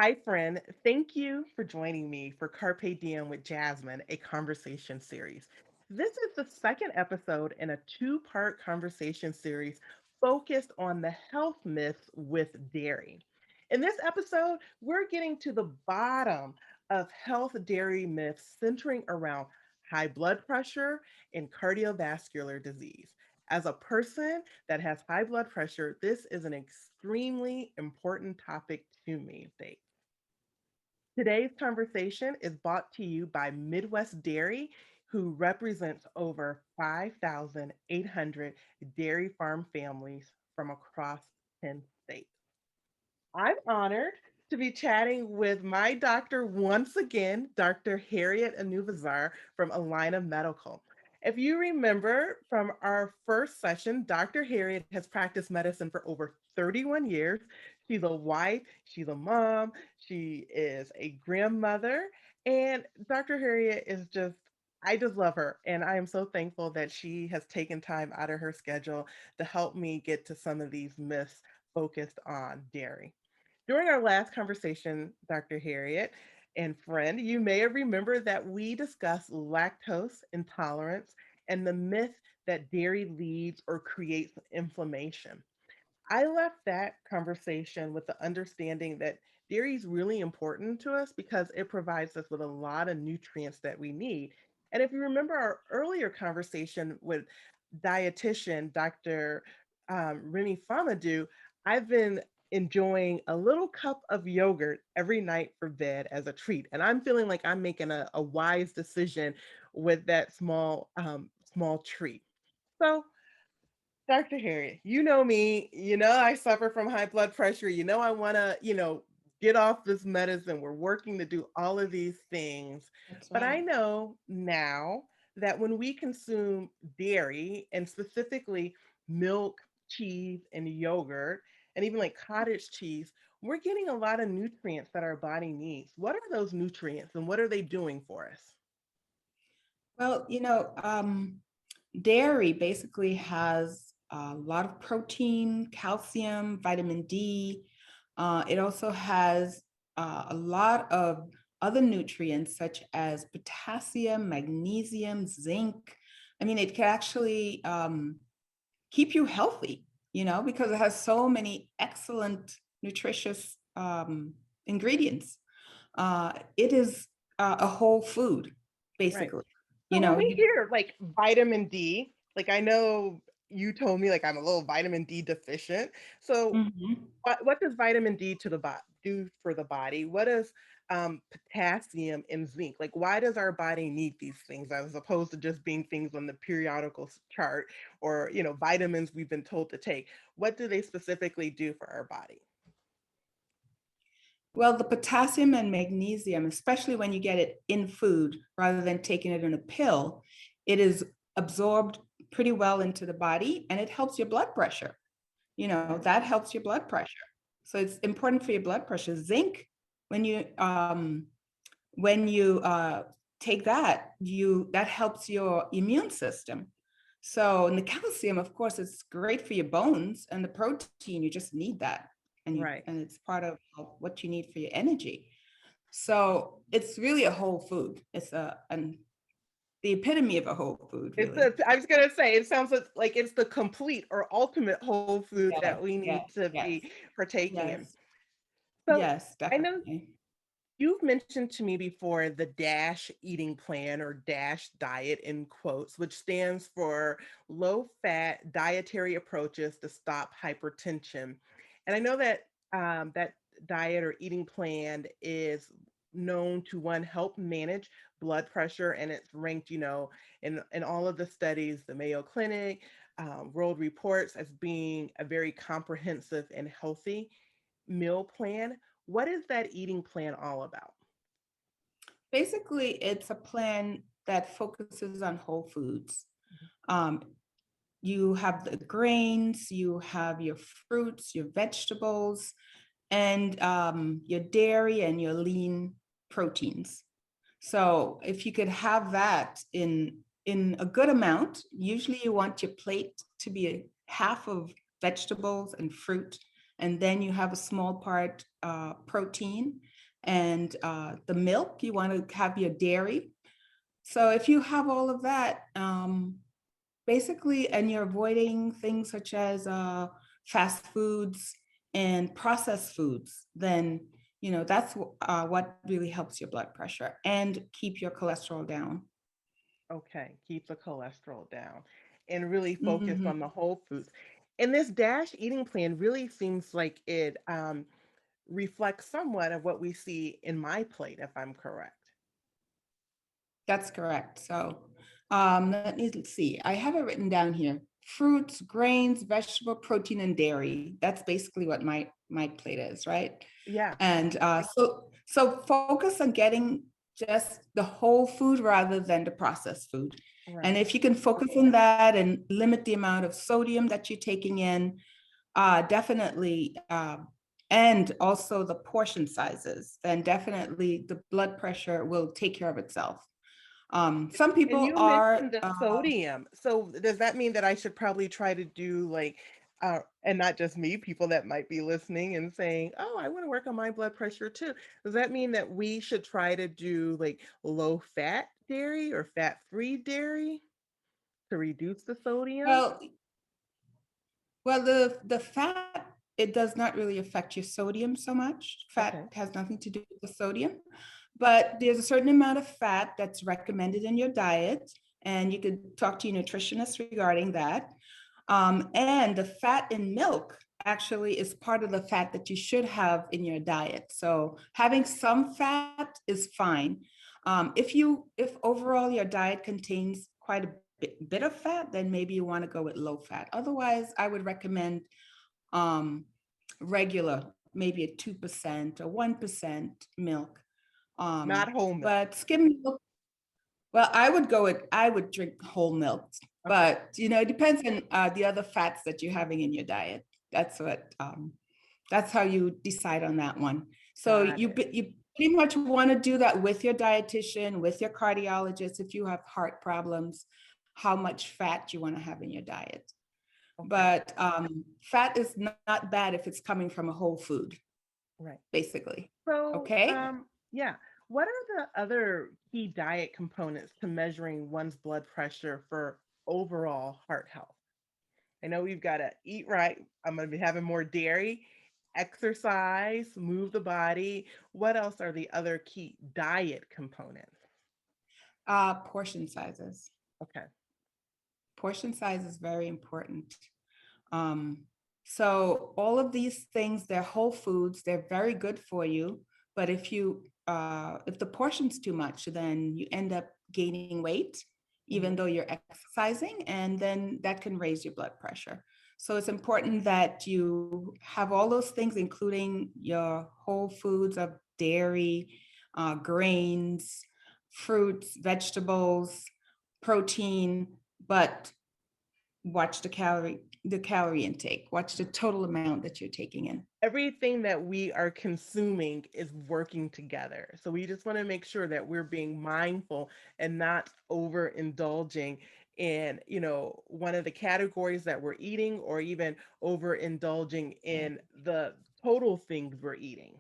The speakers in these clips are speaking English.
Hi, friend. Thank you for joining me for Carpe Diem with Jasmine, a conversation series. This is the second episode in a two-part conversation series focused on the health myths with dairy. In this episode, we're getting to the bottom of health dairy myths centering around high blood pressure and cardiovascular disease. As a person that has high blood pressure, this is an extremely important topic to me, Dave. Today's conversation is brought to you by Midwest Dairy, who represents over 5,800 dairy farm families from across 10 states. I'm honored to be chatting with my doctor once again, Dr. Harriet Enubuzor from Alina Medical. If you remember from our first session, Dr. Harriet has practiced medicine for over 31 years. She's a wife, she's a mom, she is a grandmother, and Dr. Harriet is I just love her. And I am so thankful that she has taken time out of her schedule to help me get to some of these myths focused on dairy. During our last conversation, Dr. Harriet and friend, you may have remembered that we discussed lactose intolerance and the myth that dairy leads or creates inflammation. I left that conversation with the understanding that dairy is really important to us because it provides us with a lot of nutrients that we need. And if you remember our earlier conversation with dietitian Dr. Remy Famadou, I've been enjoying a little cup of yogurt every night for bed as a treat. And I'm feeling like I'm making a wise decision with that small treat. So Dr. Harriet, you know me, you know I suffer from high blood pressure, you know I want to, get off this medicine. We're working to do all of these things. That's But I right. know now that when we consume dairy and specifically milk, cheese, and yogurt, and even like cottage cheese, we're getting a lot of nutrients that our body needs. What are those nutrients and what are they doing for us? Well, dairy basically has a lot of protein, calcium, vitamin D. It also has a lot of other nutrients such as potassium, magnesium, zinc. I mean, it can actually keep you healthy, because it has so many excellent, nutritious ingredients. It is a whole food, Right. basically. You So when know, we you, hear like vitamin D, like I know you told me like I'm a little vitamin D deficient. So Mhm. what does vitamin D to the body do for the body? What does potassium and zinc? Like why does our body need these things as opposed to just being things on the periodical chart or vitamins we've been told to take? What do they specifically do for our body? Well, the potassium and magnesium, especially when you get it in food rather than taking it in a pill, it is absorbed pretty well into the body and it helps your blood pressure. That helps your blood pressure. So it's important for your blood pressure. Zinc, when you take that, you that helps your immune system. So, and the calcium, of course, it's great for your bones, and the protein, you just need that, Right. and it's part of what you need for your energy. So it's really a whole food. It's the epitome of a whole food, really. I was gonna say it sounds like it's the complete or ultimate whole food Yes, that we yes, need to yes, be partaking in. yes, So yes, I know definitely. you've mentioned to me before the DASH eating plan or DASH diet in quotes, which stands for low fat dietary approaches to stop hypertension. And I know that that diet or eating plan is known to one help manage blood pressure and it's ranked, in all of the studies, the Mayo Clinic, World Reports as being a very comprehensive and healthy meal plan. What is that eating plan all about? Basically, it's a plan that focuses on whole foods. Mhm. Um, you have the grains, you have your fruits, your vegetables, and your dairy and your lean proteins. So if you could have that in a good amount, usually you want your plate to be a half of vegetables and fruit, and then you have a small part protein. and the milk. You want to have your dairy. So if you have all of that, basically, and you're avoiding things such as fast foods and processed foods, then that's what really helps your blood pressure and keep your cholesterol down. Okay, keep the cholesterol down and really focus Mhm. on the whole foods. And this DASH eating plan really seems like it reflects somewhat of what we see in my plate, if I'm correct. That's correct. So let me see. I have it written down here. Fruits, grains, vegetable, protein, and dairy. That's basically what my plate is, right? Yeah, And so focus on getting just the whole food rather than the processed food. And right. if you can focus on that and limit the amount of sodium that you're taking in, definitely, and also the portion sizes, then definitely the blood pressure will take care of itself. Some And people you are, mentioned the sodium. So does that mean that I should probably try to do like, and not just me, people that might be listening and saying, "Oh, I want to work on my blood pressure too." Does that mean that we should try to do like low fat dairy or fat free dairy to reduce the sodium? well, the fat, it does not really affect your sodium so much. Fat Okay. has nothing to do with the sodium, but there's a certain amount of fat that's recommended in your diet, and you could talk to your nutritionist regarding that. And the fat in milk actually is part of the fat that you should have in your diet. So having some fat is fine. If overall your diet contains quite a bit of fat, then maybe you want to go with low fat. Otherwise, I would recommend um, regular, maybe a 2% or 1% milk. Not whole milk. But skim milk, well, I would drink whole milk, Okay. but it depends on the other fats that you're having in your diet. That's how you decide on that one. So Got it. you pretty much want to do that with your dietitian, with your cardiologist, if you have heart problems, how much fat you want to have in your diet. Okay. But fat is not bad if it's coming from a whole food, Right. basically. So, Okay. yeah, what are the other key diet components to measuring one's blood pressure for overall heart health? I know we've got to eat right. I'm going to be having more dairy, exercise, move the body. What else are the other key diet components? Portion sizes. Okay. Portion size is very important. Um, so all of these things, they're whole foods, they're very good for you. But if the portion's too much, then you end up gaining weight, even Hmm. though you're exercising, and then that can raise your blood pressure. So it's important that you have all those things, including your whole foods of dairy, grains, fruits, vegetables, protein, but watch the calorie intake, watch the total amount that you're taking in. Everything that we are consuming is working together. So we just want to make sure that we're being mindful and not overindulging in, one of the categories that we're eating or even overindulging in the total things we're eating.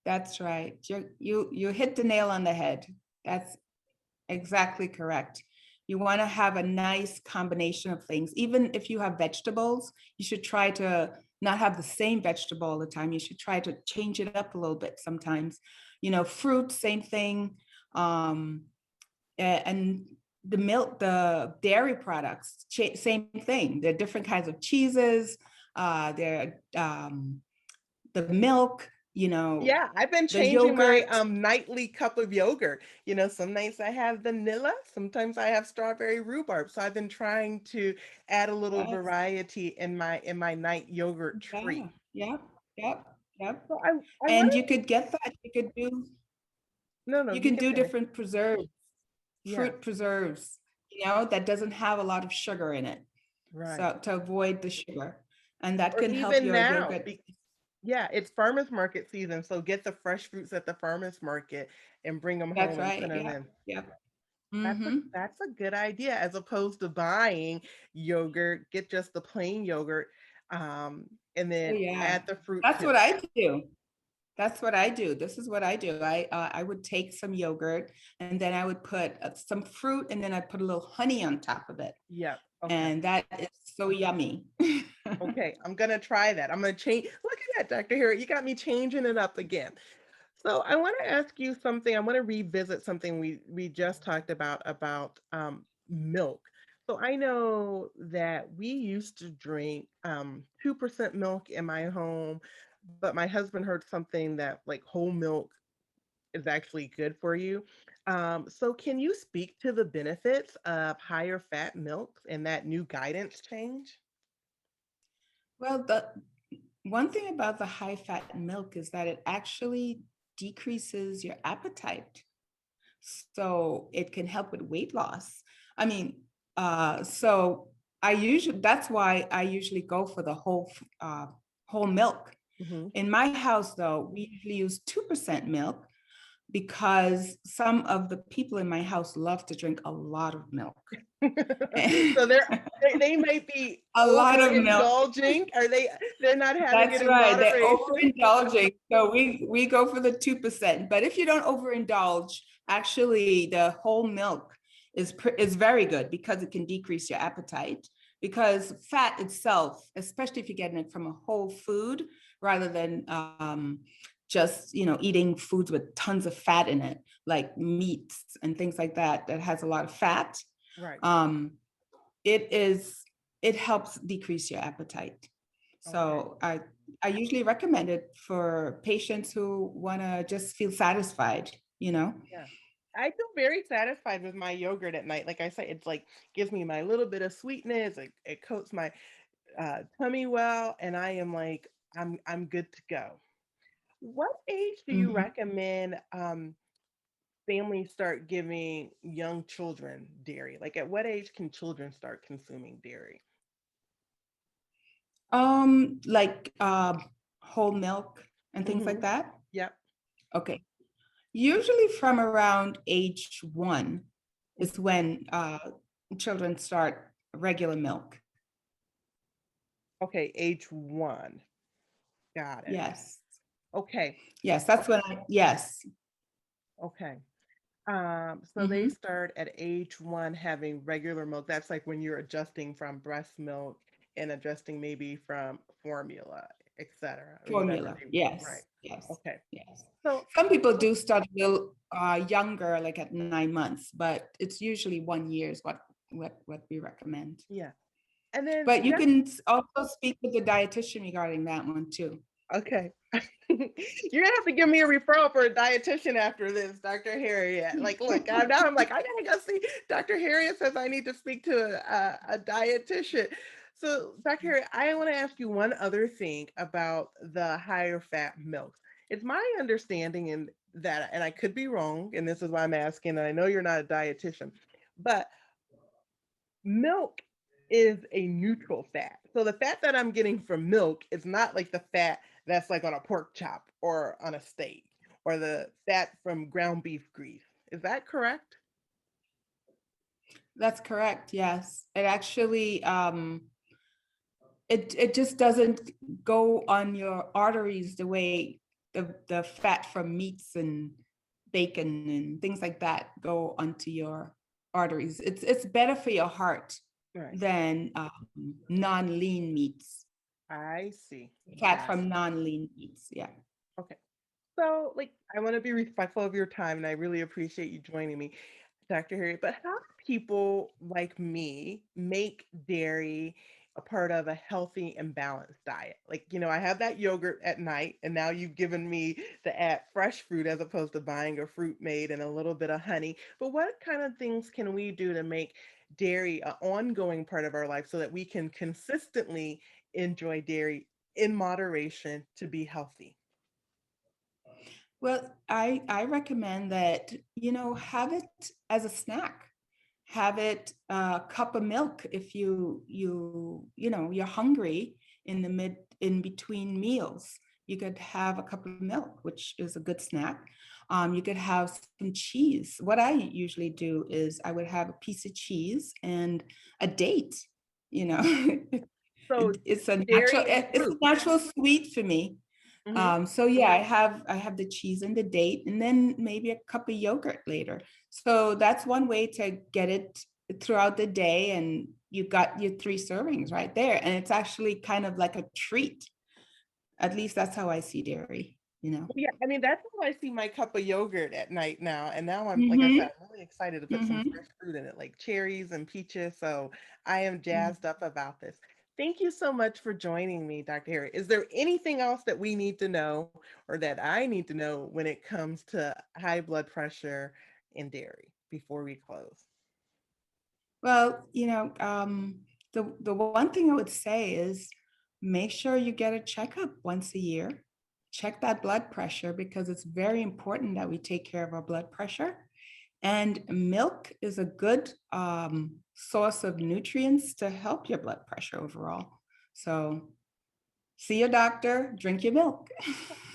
That's right. You hit the nail on the head. That's exactly correct. You want to have a nice combination of things. Even if you have vegetables, you should try to not have the same vegetable all the time. You should try to change it up a little bit sometimes. Fruit, same thing. Um, and the milk, the dairy products, same thing. There are different kinds of cheeses. There the milk, Yeah, I've been the changing my yogurt. nightly cup of yogurt. Some nights I have vanilla, sometimes I have strawberry rhubarb. So I've been trying to add a little Yes, variety in my night yogurt yeah, treat. yep, yep, yep. So I want And you to could get that. no, You you can can do finish. different preserves, Yeah, fruit preserves, that doesn't have a lot of sugar in it. right. So to avoid the sugar. And that Or can help even your now, yogurt. yeah, it's farmers market season, so get the fresh fruits at the farmers market and bring them That's home and put right. them Yep, in. yep. That's a Mm-hmm. that's a good idea as opposed to buying yogurt. Get just the plain yogurt, and Oh then yeah. add the fruit That's to what it. I do. That's what I do. This is what I do. I would take some yogurt and then I would put some fruit and then I put a little honey on top of it. Yep. Okay. And that is so yummy. Okay. I'm gonna try that. I'm gonna change. Look at that, Dr. Harriet. You got me changing it up again. So I want to ask you something. I want to revisit something we just talked about milk. So I know that we used to drink 2% milk in my home, but my husband heard something that like whole milk is actually good for you. So can you speak to the benefits of higher fat milks and that new guidance change? Well, the one thing about the high fat milk is that it actually decreases your appetite. So it can help with weight loss. I mean, so I usually that's why I usually go for the whole milk. Hmm. In my house, though, we usually use 2% milk because some of the people in my house love to drink a lot of milk. So they may be A lot of milk. overindulging. Are they're not having it That's in right. They're moderation? overindulging. So we go for the 2%. But if you don't overindulge, actually the whole milk is very good because it can decrease your appetite. Because fat itself, especially if you're getting it from a whole food rather than just eating foods with tons of fat in it, like meats and things like that, that has a lot of fat. Right. Um, it is it helps decrease your appetite. Okay. So I usually recommend it for patients who want to just feel satisfied, you know? Yeah. I feel very satisfied with my yogurt at night. Like I say, it's like gives me my little bit of sweetness. It coats my tummy well, and I am like I'm good to go. What age do you Mhm. recommend families start giving young children dairy? Like at what age can children start consuming dairy? Like whole milk and things like Hmm. that. Yep. Okay. Usually from around age 1 is Mhm. when children start regular milk. Okay, age 1. Got it. Yes. Okay. Yes, that's when yes. Okay. So they Mhm. start at age 1 having regular milk. That's like when you're adjusting from breast milk and adjusting maybe from formula, et cetera, or whatever Formula. they right. Yes. Yes. Okay. Yes. So Some people do start a little younger, like at 9 months, but it's usually 1 year is what we recommend. yeah. And then But you just can also speak with the dietitian regarding that one too. okay. You're gonna have to give me a referral for a dietitian after this, Dr. Harriet. Like, look, I'm like, I gotta go see Dr. Harriet says I need to speak to a dietitian. So, Dr. Harriet, I want to ask you one other thing about the higher fat milks. It's my understanding in that, and I could be wrong, and this is why I'm asking, and I know you're not a dietitian, but milk is a neutral fat. So the fat that I'm getting from milk is not like the fat that's like on a pork chop or on a steak or the fat from ground beef grease. Is that correct? That's correct. Yes. It actually it just doesn't go on your arteries the way the fat from meats and bacon and things like that go onto your arteries. It's better for your heart Right. than non-lean meats, I see. fat Got from non-lean meats. Yeah. it. Okay. So, like, I want to be respectful of your time and I really appreciate you joining me, Dr. Harriet. But how do people like me make dairy a part of a healthy and balanced diet? Like, I have that yogurt at night, and now you've given me to add fresh fruit as opposed to buying a fruit made and a little bit of honey. But what kind of things can we do to make dairy an ongoing part of our life so that we can consistently enjoy dairy in moderation to be healthy? Well, I recommend that, have it as a snack. Have it a cup of milk if you're hungry in between meals. You could have a cup of milk, which is a good snack. You could have some cheese. What I usually do is I would have a piece of cheese and a date. You know, So it's a natural dairy and it's a fruit. natural sweet for me. Mhm. So yeah, I have the cheese and the date, and then maybe a cup of yogurt later. So that's one way to get it throughout the day, and you got your 3 servings right there. And it's actually kind of like a treat. At least that's how I see dairy. Yeah, I mean, that's how I see my cup of yogurt at night now, and now I'm like I said, Mhm, I'm really excited to put some mhm, fresh fruit in it, like cherries and peaches, so I am mhm. jazzed up about this. Thank you so much for joining me, Dr. Harry. Is there anything else that we need to know or that I need to know when it comes to high blood pressure and dairy before we close? Well, the one thing I would say is make sure you get a checkup once a year. Check that blood pressure because it's very important that we take care of our blood pressure. And milk is a good source of nutrients to help your blood pressure overall. So see your doctor, drink your milk.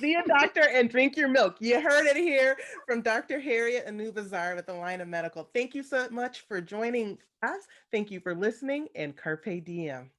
See a doctor and drink your milk. You heard it here from Dr. Harriet Enubuzor with the Line of Medical. Thank you so much for joining us. Thank you for listening, and Carpe Diem.